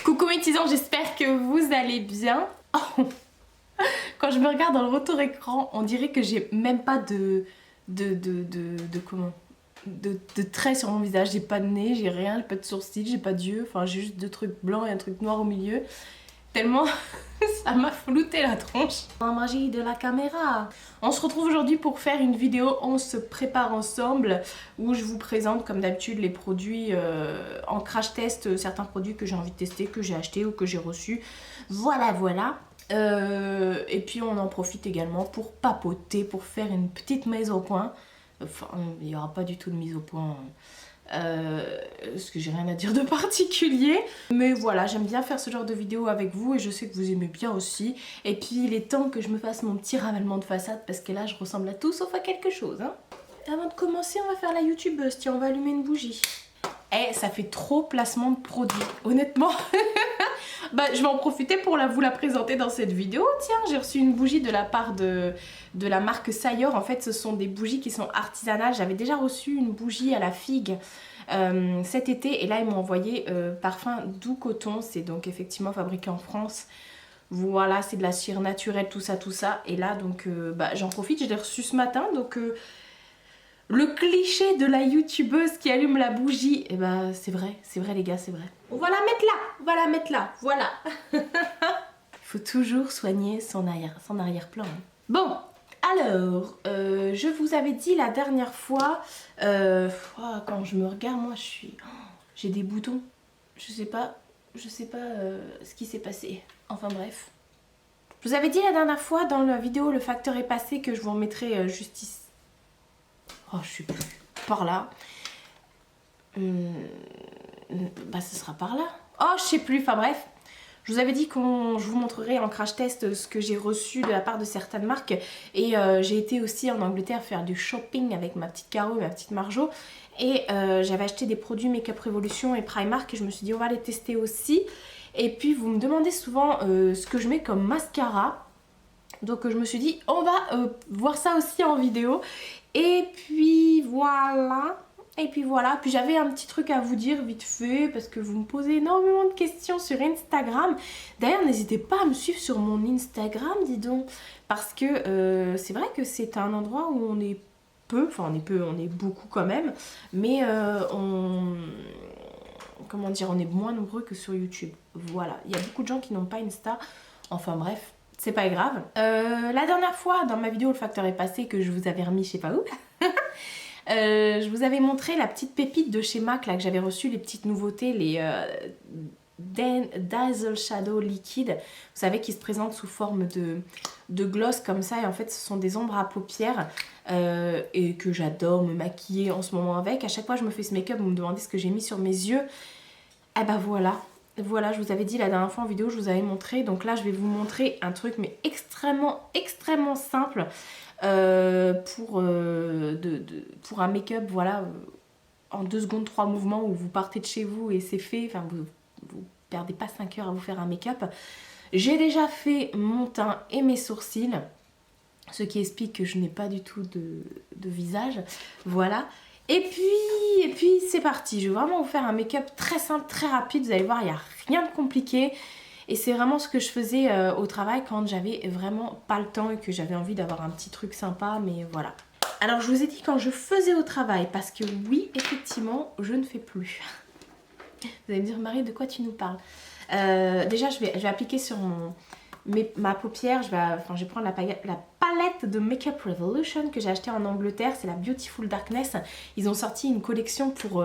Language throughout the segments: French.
Coucou mes petits anges, j'espère que vous allez bien. Oh, quand je me regarde dans le retour écran, on dirait que j'ai même pas de traits sur mon visage. J'ai pas de nez, j'ai rien, j'ai pas de sourcils, j'ai pas d'yeux. Enfin, j'ai juste deux trucs blancs et un truc noir au milieu. Tellement ça m'a flouté la tronche. La magie de la caméra. On se retrouve aujourd'hui pour faire une vidéo, on se prépare ensemble, où je vous présente comme d'habitude les produits en crash test, certains produits que j'ai envie de tester, que j'ai acheté ou que j'ai reçu. Voilà, voilà. Et puis on en profite également pour papoter, pour faire une petite mise au point. Enfin, il n'y aura pas du tout de mise au point. Parce que j'ai rien à dire de particulier, mais voilà, j'aime bien faire ce genre de vidéo avec vous et je sais que vous aimez bien aussi. Et puis il est temps que je me fasse mon petit ravalement de façade parce que là je ressemble à tout sauf à quelque chose, hein. Avant de commencer, on va faire la youtubeuse. Tiens, on va allumer une bougie. Eh, ça fait trop placement de produit, honnêtement. Bah, je vais en profiter pour vous la présenter dans cette vidéo. Tiens, j'ai reçu une bougie de la part de la marque Sayor. En fait, ce sont des bougies qui sont artisanales. J'avais déjà reçu une bougie à la figue cet été. Et là, ils m'ont envoyé parfum doux coton. C'est donc effectivement fabriqué en France. Voilà, c'est de la cire naturelle, tout ça, tout ça. Et là, donc, bah, j'en profite. Je l'ai reçu ce matin. Donc, le cliché de la youtubeuse qui allume la bougie, et bah, c'est vrai les gars, c'est vrai. On va la mettre là, on va la mettre là, voilà. Il faut toujours soigner son arrière-plan. Bon, alors, je vous avais dit la dernière fois, quand je me regarde, moi j'ai des boutons. Je sais pas ce qui s'est passé. Enfin bref. Je vous avais dit la dernière fois dans la vidéo Le Facteur est passé que je vous remettrai juste ici. Oh, je sais plus. Par là. Bah, ce sera par là. Oh, je sais plus. Enfin, bref. Je vous avais dit je vous montrerai en crash test ce que j'ai reçu de la part de certaines marques. Et j'ai été aussi en Angleterre faire du shopping avec ma petite Caro et ma petite Marjo. Et j'avais acheté des produits Make-up Revolution et Primark. Et je me suis dit, on va les tester aussi. Et puis, vous me demandez souvent ce que je mets comme mascara. Donc, je me suis dit, on va voir ça aussi en vidéo. Et puis voilà. Puis j'avais un petit truc à vous dire vite fait parce que vous me posez énormément de questions sur Instagram. D'ailleurs, n'hésitez pas à me suivre sur mon Instagram, dis donc. Parce que c'est vrai que c'est un endroit où on est peu, enfin on est beaucoup quand même. Mais comment dire, on est moins nombreux que sur YouTube. Voilà, il y a beaucoup de gens qui n'ont pas Insta. Enfin bref. C'est pas grave. La dernière fois, dans ma vidéo Le Facteur est passé, que je vous avais remis je sais pas où, je vous avais montré la petite pépite de chez MAC, là, que j'avais reçu, les petites nouveautés, les Dazzle Shadow Liquide. Vous savez, qui se présentent sous forme de gloss comme ça. Et en fait, ce sont des ombres à paupières et que j'adore me maquiller en ce moment avec. À chaque fois que je me fais ce make-up, vous me demandez ce que j'ai mis sur mes yeux. Et bah voilà. Voilà, je vous avais dit la dernière fois en vidéo, je vous avais montré. Donc là, je vais vous montrer un truc, mais extrêmement simple pour un make-up, voilà, en 2 secondes, 3 mouvements où vous partez de chez vous et c'est fait. Enfin, vous perdez pas 5 heures à vous faire un make-up. J'ai déjà fait mon teint et mes sourcils, ce qui explique que je n'ai pas du tout de visage. Voilà. Et puis c'est parti, je vais vraiment vous faire un make-up très simple, très rapide, vous allez voir, il n'y a rien de compliqué. Et c'est vraiment ce que je faisais au travail quand j'avais vraiment pas le temps et que j'avais envie d'avoir un petit truc sympa, mais voilà. Alors je vous ai dit quand je faisais au travail, parce que oui, effectivement, je ne fais plus. Vous allez me dire, Marie, de quoi tu nous parles? Déjà, je vais appliquer sur ma paupière, je vais prendre la palette de Make-up Revolution que j'ai achetée en Angleterre, c'est la Beautiful Darkness. Ils ont sorti une collection pour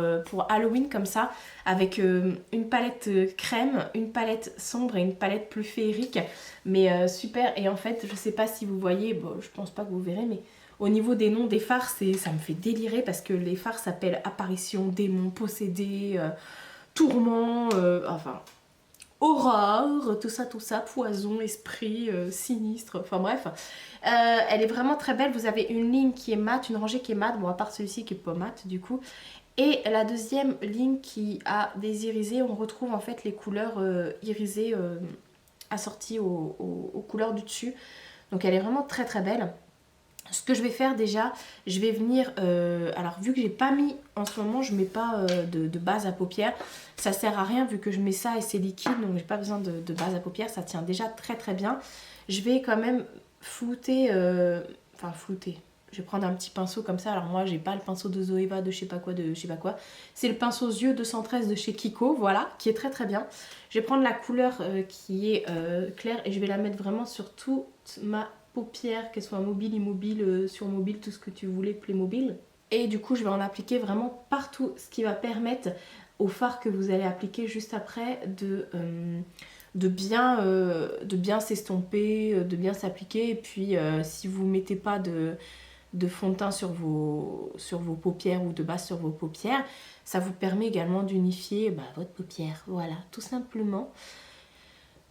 Halloween comme ça, avec une palette crème, une palette sombre et une palette plus féerique. Mais super, et en fait, je sais pas si vous voyez, bon, je pense pas que vous verrez, mais au niveau des noms des fards, ça me fait délirer parce que les fards s'appellent Apparition, Démon, Possédé, Tourment, enfin... Horreur, tout ça, poison, esprit, sinistre, enfin bref. Elle est vraiment très belle, vous avez une ligne qui est mate, une rangée qui est mate, bon à part celui-ci qui est pas mate du coup. Et la deuxième ligne qui a des irisés, on retrouve en fait les couleurs irisées assorties aux couleurs du dessus. Donc elle est vraiment très belle. Ce que je vais faire déjà, je vais venir, alors vu que j'ai pas mis, en ce moment je mets pas de base à paupières, ça sert à rien vu que je mets ça et c'est liquide, donc j'ai pas besoin de base à paupières, ça tient déjà très très bien. Je vais quand même flouter, enfin flouter, je vais prendre un petit pinceau comme ça, alors moi j'ai pas le pinceau de Zoeva de je sais pas quoi, c'est le pinceau yeux 213 de chez Kiko, voilà, qui est très très bien. Je vais prendre la couleur qui est claire et je vais la mettre vraiment sur toute ma paupières, qu'elles soient mobiles, immobiles, sur mobile, tout ce que tu voulais, Playmobil. Et du coup, je vais en appliquer vraiment partout, ce qui va permettre au fard que vous allez appliquer juste après de bien s'estomper, de bien s'appliquer. Et puis, si vous ne mettez pas de fond de teint sur vos paupières ou de base sur vos paupières, ça vous permet également d'unifier votre paupière. Voilà, tout simplement.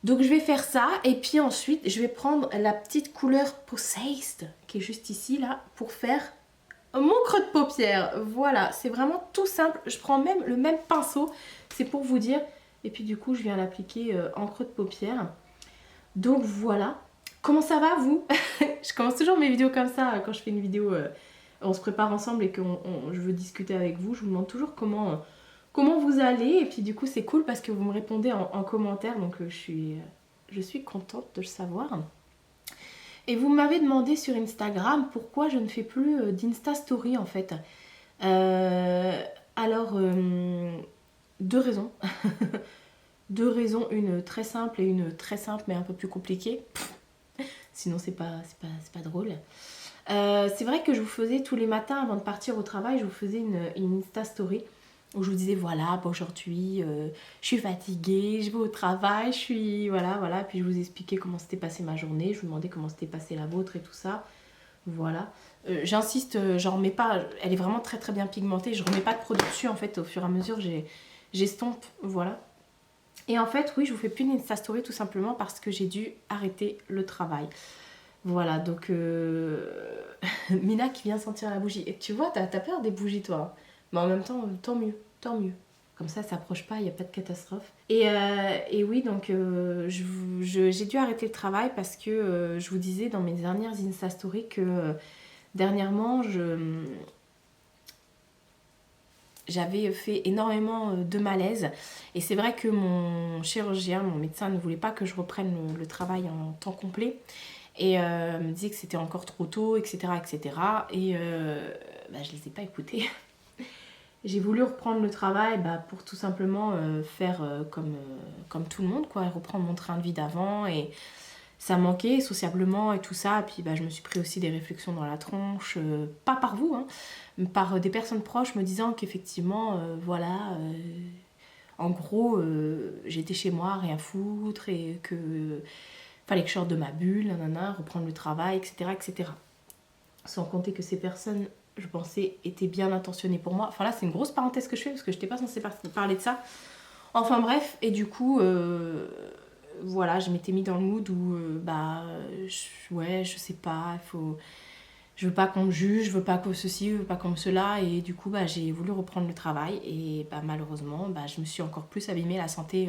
Donc je vais faire ça et puis ensuite je vais prendre la petite couleur Possessed qui est juste ici là pour faire mon creux de paupière. Voilà, c'est vraiment tout simple. Je prends même le même pinceau, c'est pour vous dire. Et puis du coup je viens l'appliquer en creux de paupière. Donc voilà. Comment ça va vous? Je commence toujours mes vidéos comme ça quand je fais une vidéo, on se prépare ensemble et que je veux discuter avec vous. Je vous demande toujours comment vous allez et puis du coup c'est cool parce que vous me répondez en commentaire donc je suis contente de le savoir. Et vous m'avez demandé sur Instagram pourquoi je ne fais plus d'Insta Story en fait. Alors deux raisons. Deux raisons, une très simple et une très simple mais un peu plus compliquée. Sinon c'est pas drôle. C'est vrai que je vous faisais tous les matins avant de partir au travail, je vous faisais une Insta Story où je vous disais voilà, aujourd'hui je suis fatiguée, je vais au travail, je suis voilà, puis je vous expliquais comment s'était passée ma journée, je vous demandais comment s'était passée la vôtre et tout ça, voilà. J'insiste, j'en remets pas, elle est vraiment très très bien pigmentée, je remets pas de produit dessus en fait, au fur et à mesure j'estompe, voilà. Et en fait oui, je vous fais plus d'Insta Story tout simplement parce que j'ai dû arrêter le travail. Voilà, donc Mina qui vient sentir la bougie. Et tu vois, t'as peur des bougies toi. Mais en même temps, tant mieux, tant mieux. Comme ça s'approche pas, il n'y a pas de catastrophe. Et oui, donc j'ai dû arrêter le travail parce que je vous disais dans mes dernières Insta Stories que dernièrement, j'avais fait énormément de malaise. Et c'est vrai que mon chirurgien, mon médecin ne voulait pas que je reprenne le travail en temps complet. Et me disait que c'était encore trop tôt, etc. etc. Et je les ai pas écoutés. J'ai voulu reprendre le travail pour tout simplement faire comme tout le monde, quoi, et reprendre mon train de vie d'avant. Et ça manquait sociablement et tout ça. Et puis je me suis pris aussi des réflexions dans la tronche, pas par vous, hein, mais par des personnes proches me disant qu'effectivement, en gros, j'étais chez moi, rien foutre, et que fallait que je sorte de ma bulle, nanana, reprendre le travail, etc., etc. Sans compter que ces personnes, je pensais, étaient bien intentionnées pour moi. Enfin là, c'est une grosse parenthèse que je fais parce que je n'étais pas censée parler de ça. Enfin bref, et du coup, voilà, je m'étais mis dans le mood où, je sais pas, je veux pas qu'on me juge, je veux pas que ceci, je veux pas comme cela. Et du coup, j'ai voulu reprendre le travail et malheureusement, je me suis encore plus abîmée la santé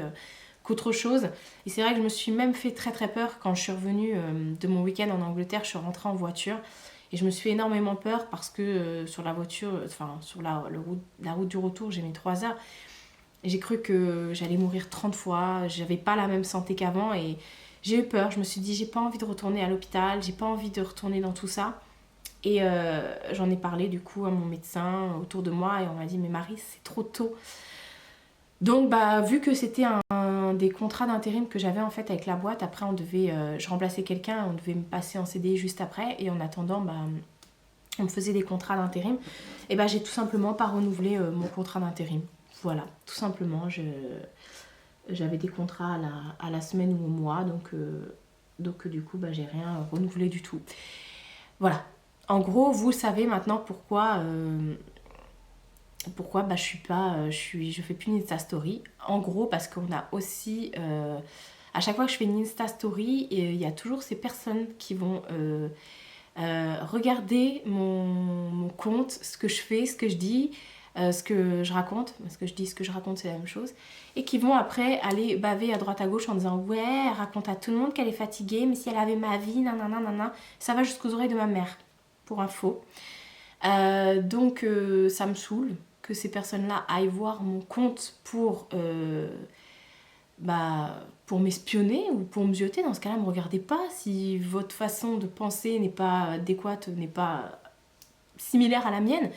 qu'autre chose. Et c'est vrai que je me suis même fait très très peur quand je suis revenue de mon week-end en Angleterre. Je suis rentrée en voiture et je me suis fait énormément peur parce que sur la voiture, enfin sur la route du retour, j'ai mis 3 heures. Et j'ai cru que j'allais mourir 30 fois, j'avais pas la même santé qu'avant et j'ai eu peur. Je me suis dit j'ai pas envie de retourner à l'hôpital, j'ai pas envie de retourner dans tout ça. Et j'en ai parlé du coup à mon médecin autour de moi et on m'a dit mais Marie c'est trop tôt. Donc vu que c'était un des contrats d'intérim que j'avais en fait avec la boîte, après on devait, je remplaçais quelqu'un, on devait me passer en CDI juste après et en attendant on me faisait des contrats d'intérim et j'ai tout simplement pas renouvelé mon contrat d'intérim. Voilà, tout simplement, j'avais des contrats à la semaine ou au mois, donc du coup j'ai rien renouvelé du tout. Voilà, en gros vous savez maintenant pourquoi je fais plus une Insta Story. En gros parce qu'on a aussi à chaque fois que je fais une Insta Story il y a toujours ces personnes qui vont regarder mon compte, ce que je fais, ce que je dis, ce que je raconte, ce que je dis, ce que je raconte c'est la même chose, et qui vont après aller baver à droite à gauche en disant ouais elle raconte à tout le monde qu'elle est fatiguée mais si elle avait ma vie nanana nanana, ça va jusqu'aux oreilles de ma mère. pour info. Donc ça me saoule que ces personnes-là aillent voir mon compte pour m'espionner ou pour me zioter. Dans ce cas-là, ne me regardez pas. Si votre façon de penser n'est pas adéquate, n'est pas similaire à la mienne,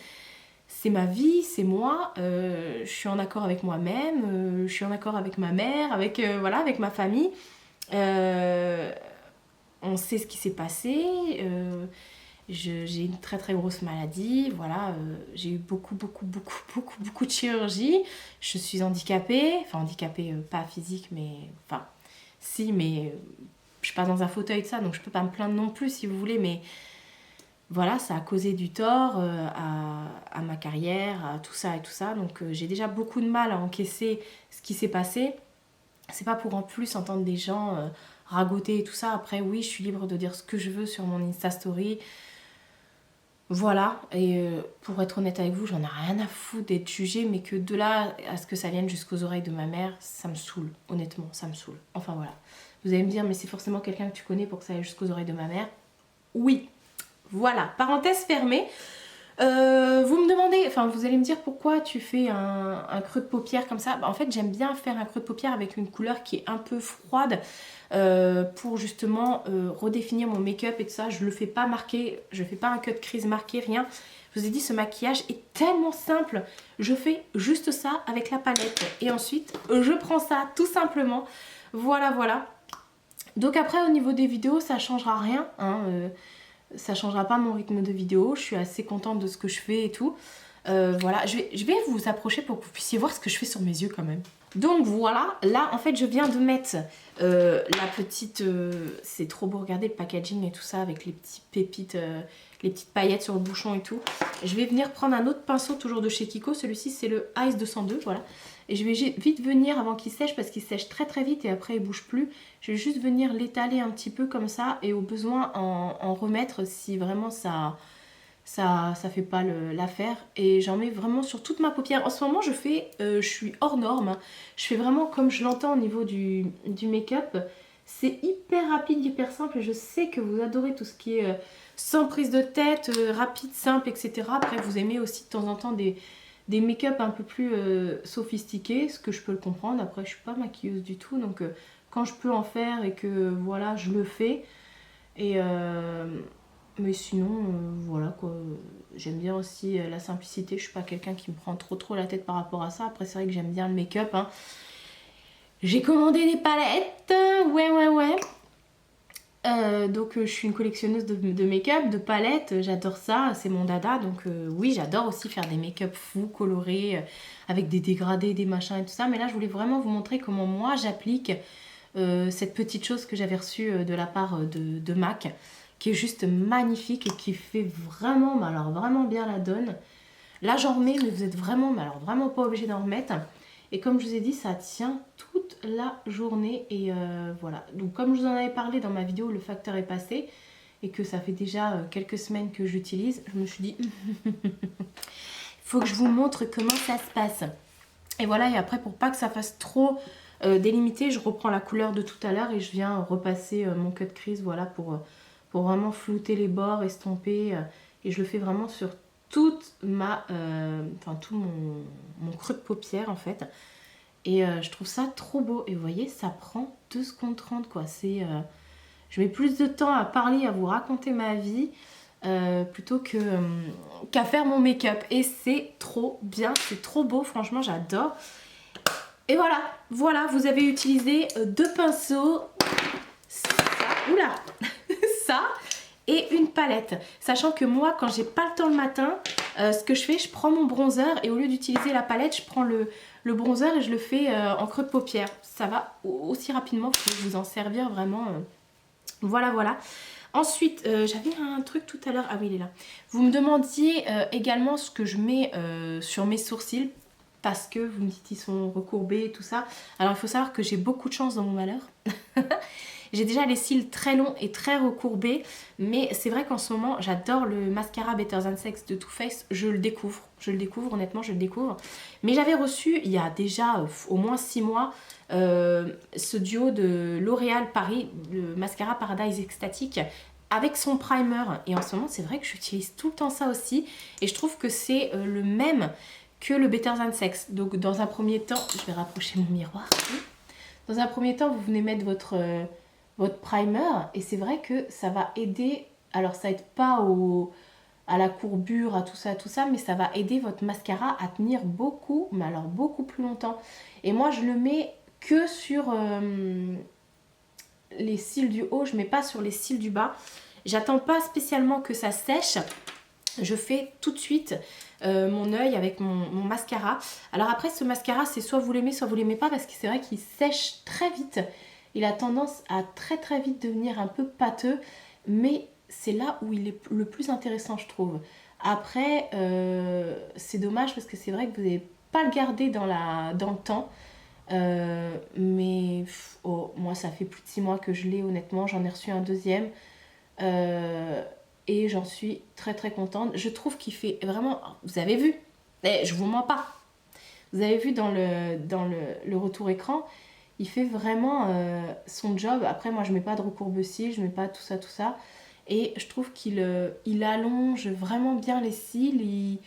c'est ma vie, c'est moi, je suis en accord avec moi-même, je suis en accord avec ma mère, avec ma famille. On sait ce qui s'est passé, j'ai une très très grosse maladie, voilà, j'ai eu beaucoup de chirurgie, je suis handicapée, pas physique, mais enfin si, mais je suis pas dans un fauteuil de ça, donc je peux pas me plaindre non plus si vous voulez, mais voilà, ça a causé du tort à ma carrière, à tout ça et tout ça, donc j'ai déjà beaucoup de mal à encaisser ce qui s'est passé. C'est pas pour en plus entendre des gens ragoter et tout ça. Après oui, je suis libre de dire ce que je veux sur mon Insta Story. Voilà, et pour être honnête avec vous, j'en ai rien à foutre d'être jugée, mais que de là à ce que ça vienne jusqu'aux oreilles de ma mère, ça me saoule, honnêtement, ça me saule. Enfin voilà, vous allez me dire, mais c'est forcément quelqu'un que tu connais pour que ça aille jusqu'aux oreilles de ma mère. Oui, voilà, parenthèse fermée. Vous me demandez, enfin vous allez me dire pourquoi tu fais un creux de paupière comme ça. En fait j'aime bien faire un creux de paupière avec une couleur qui est un peu froide pour justement redéfinir mon make-up et tout ça. Je le fais pas marquer, je fais pas un cut crease marqué, rien. Je vous ai dit, ce maquillage est tellement simple. Je fais juste ça avec la palette et ensuite je prends ça tout simplement. Voilà, voilà. Donc après au niveau des vidéos ça changera rien, hein, ça changera pas mon rythme de vidéo, je suis assez contente de ce que je fais et tout. Voilà, je vais vous approcher pour que vous puissiez voir ce que je fais sur mes yeux quand même. Donc voilà, là en fait je viens de mettre la petite... c'est trop beau, regardez le packaging et tout ça avec les petites pépites, les petites paillettes sur le bouchon et tout. Je vais venir prendre un autre pinceau toujours de chez Kiko, celui-ci c'est le Ice 202, voilà. Et je vais vite venir avant qu'il sèche parce qu'il sèche très très vite et après il bouge plus. Je vais juste venir l'étaler un petit peu comme ça et au besoin en remettre si vraiment ça fait pas l'affaire. Et j'en mets vraiment sur toute ma paupière. En ce moment je suis hors norme, hein. Je fais vraiment comme je l'entends au niveau du make-up. C'est hyper rapide, hyper simple. Je sais que vous adorez tout ce qui est sans prise de tête, rapide, simple, etc. Après vous aimez aussi de temps en temps des make-up un peu plus sophistiqués, ce que je peux le comprendre. Après je suis pas maquilleuse du tout, donc quand je peux en faire et que voilà je le fais. Et mais sinon voilà quoi, j'aime bien aussi la simplicité. Je suis pas quelqu'un qui me prend trop la tête par rapport à ça. Après c'est vrai que j'aime bien le make-up, hein. J'ai commandé des palettes, ouais. Donc je suis une collectionneuse de make-up, de palettes, j'adore ça, c'est mon dada. Donc oui, j'adore aussi faire des make-up fous, colorés, avec des dégradés, des machins et tout ça. Mais là je voulais vraiment vous montrer comment moi j'applique cette petite chose que j'avais reçue de la part de MAC, qui est juste magnifique et qui fait vraiment, mais alors vraiment bien la donne. Là j'en remets, mais vous êtes vraiment, mais alors vraiment pas obligé d'en remettre. Et comme je vous ai dit, ça tient toute la journée. Et voilà. Donc comme je vous en avais parlé dans ma vidéo, le facteur est passé. Et que ça fait déjà quelques semaines que j'utilise. Je me suis dit, il faut que je vous montre comment ça se passe. Et voilà, et après pour pas que ça fasse trop délimité, je reprends la couleur de tout à l'heure. Et je viens repasser mon cut crease, voilà, pour vraiment flouter les bords, estomper. Et je le fais vraiment sur toute tout mon creux de paupière en fait. Et je trouve ça trop beau. Et vous voyez, ça prend 2 secondes 30 quoi. Je mets plus de temps à parler, à vous raconter ma vie plutôt qu'à faire mon make-up. Et c'est trop bien, c'est trop beau, franchement j'adore. Et voilà, vous avez utilisé 2 pinceaux, ça, oula, ça, et une palette. Sachant que moi, quand j'ai pas le temps le matin, ce que je fais, je prends mon bronzer et au lieu d'utiliser la palette, je prends le bronzer et je le fais en creux de paupière. Ça va aussi rapidement, je peux vous en servir vraiment. Voilà. Ensuite, j'avais un truc tout à l'heure. Ah oui, il est là. Vous me demandiez également ce que je mets sur mes sourcils. Parce que vous me dites qu'ils sont recourbés et tout ça. Alors il faut savoir que j'ai beaucoup de chance dans mon malheur. J'ai déjà les cils très longs et très recourbés. Mais c'est vrai qu'en ce moment, j'adore le mascara Better Than Sex de Too Faced. Je le découvre, honnêtement, je le découvre. Mais j'avais reçu, il y a déjà au moins 6 mois, ce duo de L'Oréal Paris, le mascara Paradise Extatique, avec son primer. Et en ce moment, c'est vrai que j'utilise tout le temps ça aussi. Et je trouve que c'est le même que le Better Than Sex. Donc dans un premier temps, je vais rapprocher mon miroir. Dans un premier temps, vous venez mettre votre primer. Et c'est vrai que ça va aider. Alors ça aide pas à la courbure, à tout ça, mais ça va aider votre mascara à tenir beaucoup, mais alors beaucoup plus longtemps. Et moi, je le mets que sur les cils du haut, je mets pas sur les cils du bas. J'attends pas spécialement que ça sèche. Je fais tout de suite mon œil avec mon mascara. Alors après, ce mascara, c'est soit vous l'aimez, soit vous l'aimez pas, parce que c'est vrai qu'il sèche très vite. Il a tendance à très très vite devenir un peu pâteux, mais c'est là où il est le plus intéressant, je trouve. Après, c'est dommage parce que c'est vrai que vous n'allez pas le garder dans le temps. Mais moi, ça fait plus de 6 mois que je l'ai, honnêtement. J'en ai reçu un deuxième. Et j'en suis très très contente. Je trouve qu'il fait vraiment... Vous avez vu, je vous mens pas. Vous avez vu dans le retour écran, il fait vraiment son job. Après, moi, je mets pas de recourbe-cils, je mets pas tout ça. Et je trouve qu'il allonge vraiment bien les cils.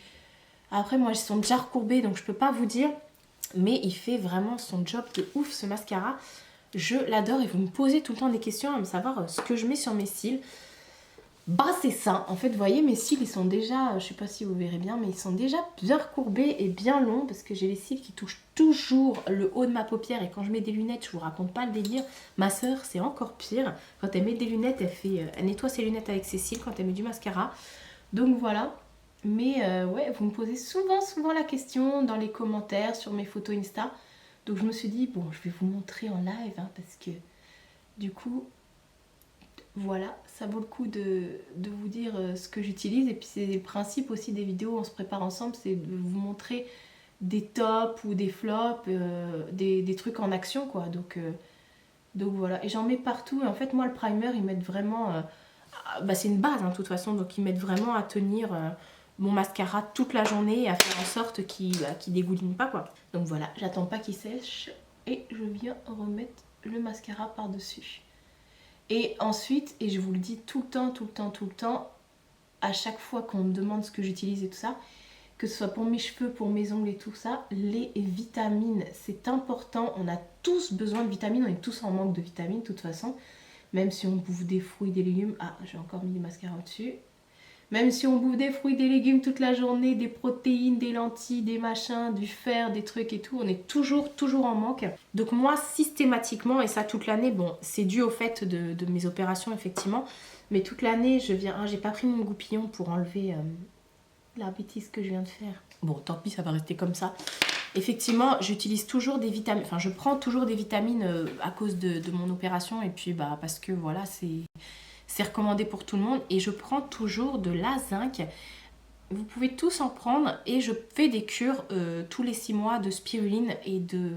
Après, moi, ils sont déjà recourbés, donc je peux pas vous dire. Mais il fait vraiment son job de ouf, ce mascara. Je l'adore et vous me posez tout le temps des questions à me savoir ce que je mets sur mes cils. Bah c'est ça, en fait vous voyez mes cils ils sont déjà, je sais pas si vous verrez bien, mais ils sont déjà bien recourbés et bien longs parce que j'ai les cils qui touchent toujours le haut de ma paupière et quand je mets des lunettes, je vous raconte pas le délire, ma soeur c'est encore pire, quand elle met des lunettes, elle nettoie ses lunettes avec ses cils quand elle met du mascara, donc voilà. Mais ouais, vous me posez souvent la question dans les commentaires sur mes photos Insta, donc je me suis dit bon je vais vous montrer en live hein, parce que du coup... Voilà, ça vaut le coup de vous dire ce que j'utilise. Et puis c'est le principe aussi des vidéos, on se prépare ensemble, c'est de vous montrer des tops ou des flops, des trucs en action quoi. Donc voilà, et j'en mets partout. Et en fait moi le primer, ils m'aident vraiment, c'est une base hein, de toute façon, donc ils m'aident vraiment à tenir mon mascara toute la journée et à faire en sorte qu'il dégouline pas quoi. Donc voilà, j'attends pas qu'il sèche et je viens remettre le mascara par dessus. Et ensuite, et je vous le dis tout le temps, à chaque fois qu'on me demande ce que j'utilise et tout ça, que ce soit pour mes cheveux, pour mes ongles et tout ça, les vitamines, c'est important. On a tous besoin de vitamines, on est tous en manque de vitamines de toute façon. Même si on bouffe des fruits, des légumes. Ah, j'ai encore mis du mascara au-dessus. Même si on bouffe des fruits, des légumes toute la journée, des protéines, des lentilles, des machins, du fer, des trucs et tout, on est toujours en manque. Donc moi, systématiquement, et ça toute l'année, bon, c'est dû au fait de mes opérations, effectivement, mais toute l'année, j'ai pas pris mon goupillon pour enlever la bêtise que je viens de faire. Bon, tant pis, ça va rester comme ça. Effectivement, j'utilise toujours des vitamines, enfin, je prends toujours des vitamines à cause de mon opération, et puis, parce que, voilà, c'est recommandé pour tout le monde et je prends toujours de la zinc. Vous pouvez tous en prendre et je fais des cures tous les 6 mois de spiruline et de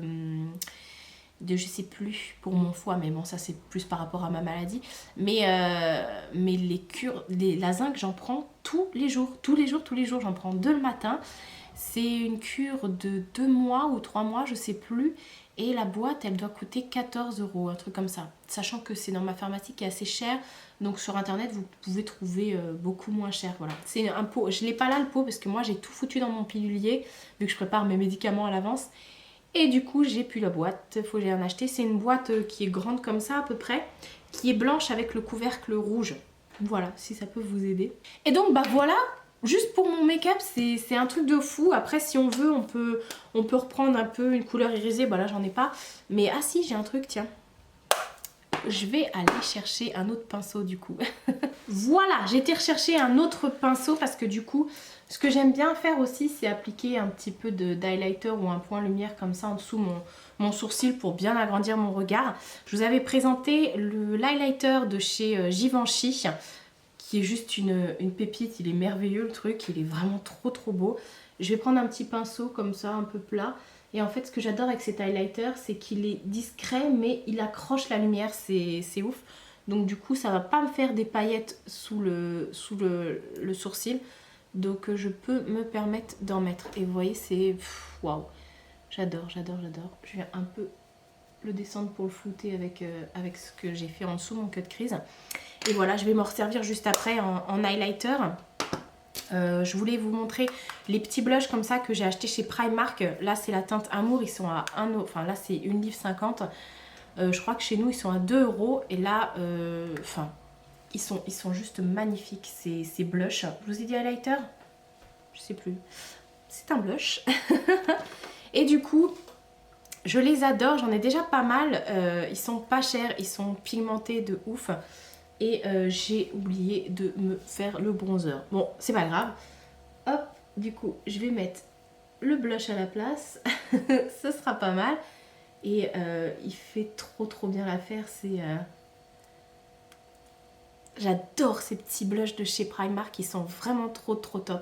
je sais plus pour mon foie, mais bon ça c'est plus par rapport à ma maladie. Mais les cures, la zinc j'en prends tous les jours j'en prends 2 le matin. C'est une cure de 2 mois ou 3 mois, je sais plus. Et la boîte, elle doit coûter 14 €, un truc comme ça. Sachant que c'est dans ma pharmacie qui est assez cher. Donc sur internet, vous pouvez trouver beaucoup moins cher. Voilà. C'est un pot. Je l'ai pas là le pot parce que moi j'ai tout foutu dans mon pilulier. Vu que je prépare mes médicaments à l'avance. Et du coup, j'ai plus la boîte. Faut que j'aille en acheter. C'est une boîte qui est grande comme ça à peu près. Qui est blanche avec le couvercle rouge. Voilà, si ça peut vous aider. Et donc, bah voilà. Juste pour mon make-up, c'est un truc de fou. Après, si on veut, on peut reprendre un peu une couleur irisée. Bah là, j'en ai pas. Mais ah si, j'ai un truc, tiens. Je vais aller chercher un autre pinceau du coup. Voilà, j'ai été rechercher un autre pinceau parce que du coup, ce que j'aime bien faire aussi, c'est appliquer un petit peu d'highlighter ou un point lumière comme ça en dessous mon sourcil pour bien agrandir mon regard. Je vous avais présenté l'highlighter de chez Givenchy, qui est juste une pépite. Il est merveilleux le truc, il est vraiment trop beau. Je vais prendre un petit pinceau comme ça, un peu plat. Et en fait, ce que j'adore avec cet highlighter, c'est qu'il est discret, mais il accroche la lumière, c'est ouf. Donc du coup, ça va pas me faire des paillettes sous le sourcil. Donc je peux me permettre d'en mettre. Et vous voyez, c'est... Waouh, j'adore. Je viens un peu le descendre pour le flouter avec ce que j'ai fait en dessous, mon cut crease. Et voilà, je vais m'en resservir juste après en highlighter. Je voulais vous montrer les petits blushs comme ça que j'ai acheté chez Primark. Là c'est la teinte Amour, ils sont à 1 €, enfin là c'est 1,50 €. Je crois que chez nous ils sont à 2 € et là, enfin, ils sont juste magnifiques ces blushs. Je vous ai dit highlighter? Je sais plus. C'est un blush. Et du coup, je les adore, j'en ai déjà pas mal. Ils sont pas chers, ils sont pigmentés de ouf. Et j'ai oublié de me faire le bronzer. Bon, c'est pas grave. Hop, du coup, je vais mettre le blush à la place. Ce sera pas mal. Et il fait trop bien l'affaire. C'est... J'adore ces petits blushs de chez Primark. Ils sont vraiment trop top.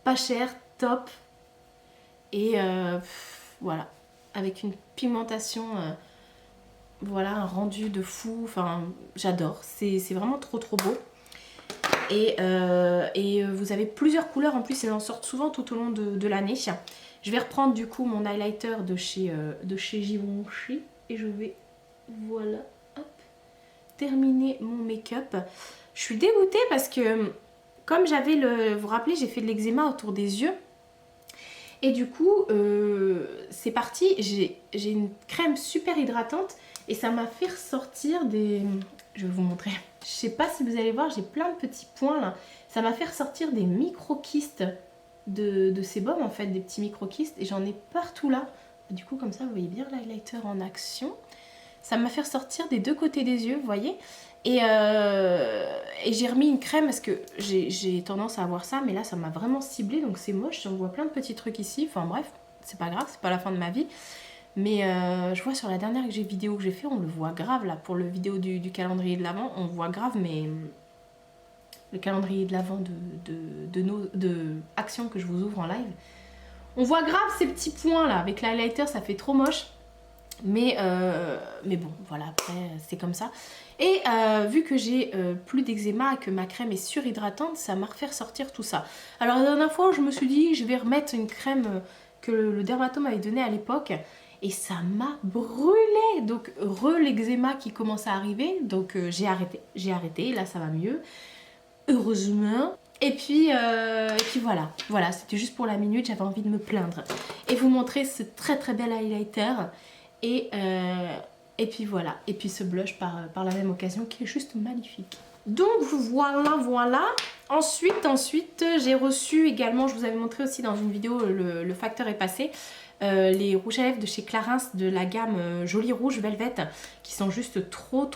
Pas cher, top. Et voilà. Avec une pigmentation... voilà, un rendu de fou, enfin j'adore, c'est vraiment trop beau. Et vous avez plusieurs couleurs en plus, elles en sortent souvent tout au long de l'année. Je vais reprendre du coup mon highlighter de chez Givenchy et je vais, voilà, hop, terminer mon make-up. Je suis dégoûtée parce que comme j'avais vous vous rappelez, j'ai fait de l'eczéma autour des yeux. Et du coup, c'est parti, j'ai une crème super hydratante et ça m'a fait ressortir des... Je vais vous montrer. Je sais pas si vous allez voir, j'ai plein de petits points là. Ça m'a fait ressortir des micro-kystes de sébum en fait, des petits micro-kystes. Et j'en ai partout là. Du coup, comme ça, vous voyez bien l'highlighter en action. Ça m'a fait ressortir des deux côtés des yeux, vous voyez. Et j'ai remis une crème parce que j'ai tendance à avoir ça, mais là ça m'a vraiment ciblé, donc c'est moche. J'en vois plein de petits trucs ici, enfin bref, c'est pas grave, c'est pas la fin de ma vie. Mais je vois sur la dernière vidéo que j'ai fait, on le voit grave là, pour le vidéo du calendrier de l'Avent, on voit grave, mais le calendrier de l'Avent de actions que je vous ouvre en live, on voit grave ces petits points là, avec l'highlighter ça fait trop moche. Mais bon, voilà, après c'est comme ça. Et vu que j'ai plus d'eczéma et que ma crème est surhydratante, ça m'a refait ressortir tout ça. Alors la dernière fois, je me suis dit, je vais remettre une crème que le dermatome m'avait donnée à l'époque. Et ça m'a brûlé. Donc l'eczéma qui commence à arriver. Donc j'ai arrêté, là ça va mieux. Heureusement. Et puis voilà, c'était juste pour la minute, j'avais envie de me plaindre. Et vous montrer ce très bel highlighter. Et puis voilà, et puis ce blush par la même occasion qui est juste magnifique. Donc voilà. Ensuite j'ai reçu également, je vous avais montré aussi dans une vidéo, le facteur est passé, les rouges à lèvres de chez Clarins de la gamme Joli Rouge Velvet qui sont juste trop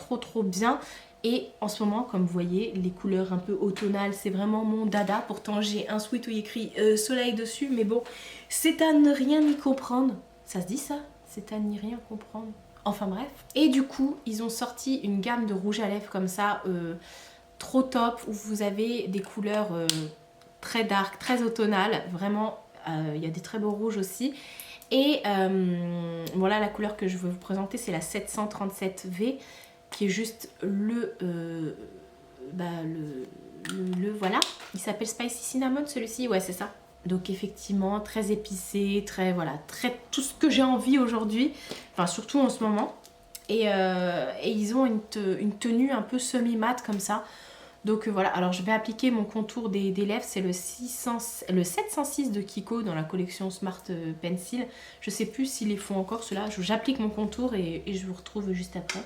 bien. Et en ce moment, comme vous voyez, les couleurs un peu automnales, c'est vraiment mon dada. Pourtant j'ai un sweat où il y écrit soleil dessus, mais bon, c'est à ne rien y comprendre. Ça se dit ça? C'est à n'y rien comprendre. Enfin bref. Et du coup, ils ont sorti une gamme de rouge à lèvres comme ça, trop top, où vous avez des couleurs très dark, très automnales. Vraiment, il y a des très beaux rouges aussi. Et voilà, la couleur que je veux vous présenter, c'est la 737V, qui est juste voilà. Il s'appelle Spicy Cinnamon celui-ci, ouais c'est ça. Donc effectivement, très épicé, très tout ce que j'ai envie aujourd'hui, enfin surtout en ce moment. Et ils ont une tenue un peu semi-mat comme ça. Donc voilà, alors je vais appliquer mon contour des lèvres, c'est le 706 de Kiko dans la collection Smart Pencil. Je sais plus s'ils les font encore ceux-là, j'applique mon contour et je vous retrouve juste après.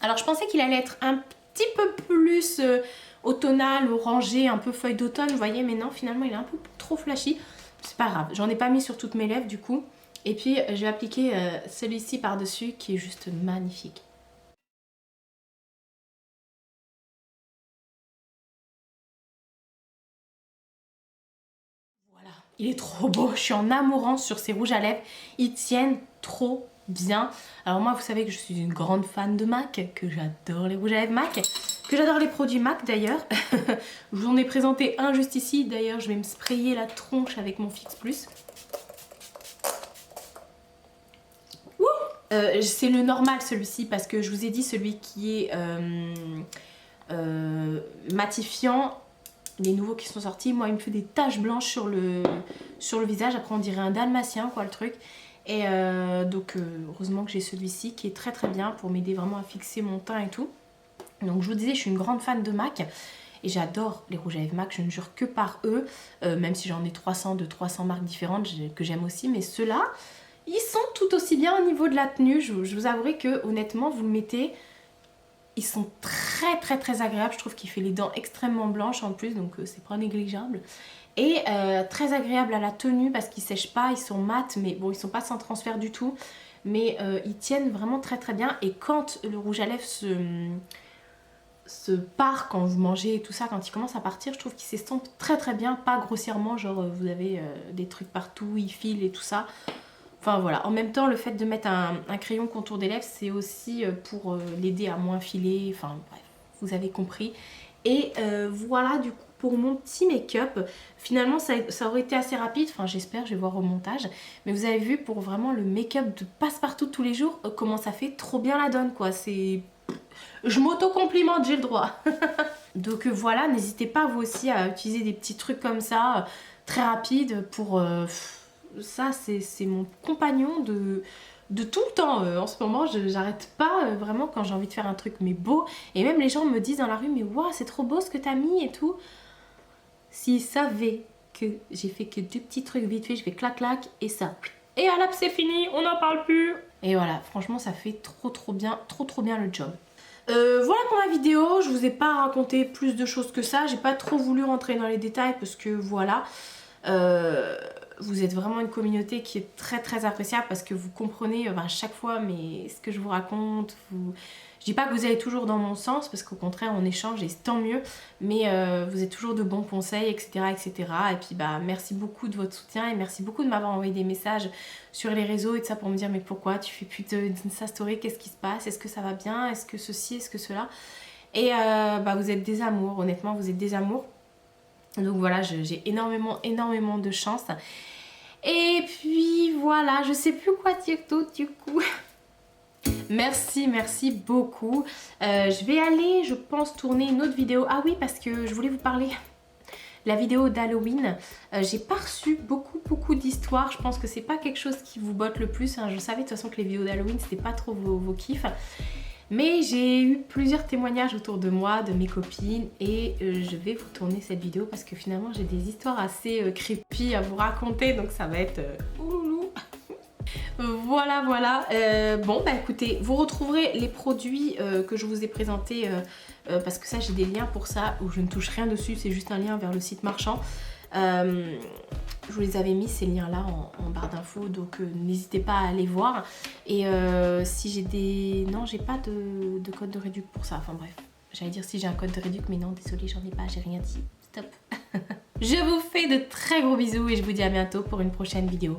Alors je pensais qu'il allait être un petit peu plus... automnal, orangé, un peu feuille d'automne, vous voyez, mais non, finalement il est un peu trop flashy. C'est pas grave, j'en ai pas mis sur toutes mes lèvres du coup. Et puis je vais appliquer celui-ci par-dessus qui est juste magnifique. Voilà, il est trop beau, je suis en amourance sur ces rouges à lèvres, ils tiennent trop bien. Alors moi vous savez que je suis une grande fan de MAC, que j'adore les rouges à lèvres MAC, que j'adore les produits MAC d'ailleurs. Je vous en ai présenté un juste ici, d'ailleurs je vais me sprayer la tronche avec mon Fix Plus. C'est le normal celui-ci parce que je vous ai dit celui qui est matifiant, les nouveaux qui sont sortis, moi il me fait des taches blanches sur le visage, après on dirait un dalmatien quoi le truc. Et donc heureusement que j'ai celui-ci qui est très très bien pour m'aider vraiment à fixer mon teint et tout. Donc je vous disais, je suis une grande fan de MAC. Et j'adore les rouges à lèvres MAC, je ne jure que par eux. Même si j'en ai 300 de 300 marques différentes que j'aime aussi. Mais ceux-là, ils sont tout aussi bien au niveau de la tenue. Je vous avouerai que honnêtement, vous le mettez... Ils sont très très très agréables, je trouve qu'il fait les dents extrêmement blanches en plus, donc c'est pas négligeable. Et très agréable à la tenue parce qu'ils sèchent pas, ils sont mat, mais bon ils sont pas sans transfert du tout. Mais ils tiennent vraiment très très bien et quand le rouge à lèvres se part quand vous mangez et tout ça, quand il commence à partir, je trouve qu'il s'estompe très très bien, pas grossièrement, genre vous avez des trucs partout, il file et tout ça. Enfin voilà, en même temps le fait de mettre un crayon contour des lèvres c'est aussi pour l'aider à moins filer, enfin bref, vous avez compris. Et voilà du coup pour mon petit make-up, finalement ça aurait été assez rapide, enfin j'espère, je vais voir au montage. Mais vous avez vu pour vraiment le make-up de passe-partout tous les jours, comment ça fait trop bien la donne quoi, c'est... Je m'auto-complimente, j'ai le droit. Donc voilà, n'hésitez pas vous aussi à utiliser des petits trucs comme ça, très rapides pour... ça c'est mon compagnon de tout le temps en ce moment, j'arrête pas vraiment quand j'ai envie de faire un truc mais beau, et même les gens me disent dans la rue mais waouh c'est trop beau ce que t'as mis et tout. S'ils savaient que j'ai fait que 2 petits trucs vite fait, je fais clac clac et ça, et à l'ap c'est fini, on n'en parle plus. Et voilà, franchement ça fait trop bien le job. Voilà pour ma vidéo, je vous ai pas raconté plus de choses que ça, j'ai pas trop voulu rentrer dans les détails parce que voilà, vous êtes vraiment une communauté qui est très très appréciable parce que vous comprenez à chaque fois mais ce que je vous raconte, je dis pas que vous allez toujours dans mon sens parce qu'au contraire on échange et c'est tant mieux, mais vous êtes toujours de bons conseils etc. Et puis bah merci beaucoup de votre soutien et merci beaucoup de m'avoir envoyé des messages sur les réseaux et de ça pour me dire mais pourquoi tu fais plus d'Insta Story, qu'est-ce qui se passe, est-ce que ça va bien, est-ce que ceci, est-ce que cela, et bah vous êtes des amours, honnêtement vous êtes des amours. Donc voilà, j'ai énormément de chance. Et puis voilà, je sais plus quoi dire d'autre du coup. Merci beaucoup. Je vais aller, je pense, tourner une autre vidéo. Ah oui, parce que je voulais vous parler. La vidéo d'Halloween, j'ai pas reçu beaucoup d'histoires. Je pense que c'est pas quelque chose qui vous botte le plus. Hein. Je savais de toute façon que les vidéos d'Halloween c'était pas trop vos kiffs. Mais j'ai eu plusieurs témoignages autour de moi, de mes copines, et je vais vous tourner cette vidéo parce que finalement j'ai des histoires assez creepy à vous raconter, donc ça va être ouloulou. Voilà. Bon bah écoutez, vous retrouverez les produits que je vous ai présentés parce que ça j'ai des liens pour ça où je ne touche rien dessus, c'est juste un lien vers le site marchand. Je vous les avais mis ces liens là en barre d'infos, donc n'hésitez pas à aller voir. Et si j'ai des... Non, j'ai pas de code de réduc pour ça, enfin bref. J'allais dire si j'ai un code de réduc, mais non, désolée, j'en ai pas, j'ai rien dit. Stop. Je vous fais de très gros bisous et je vous dis à bientôt pour une prochaine vidéo.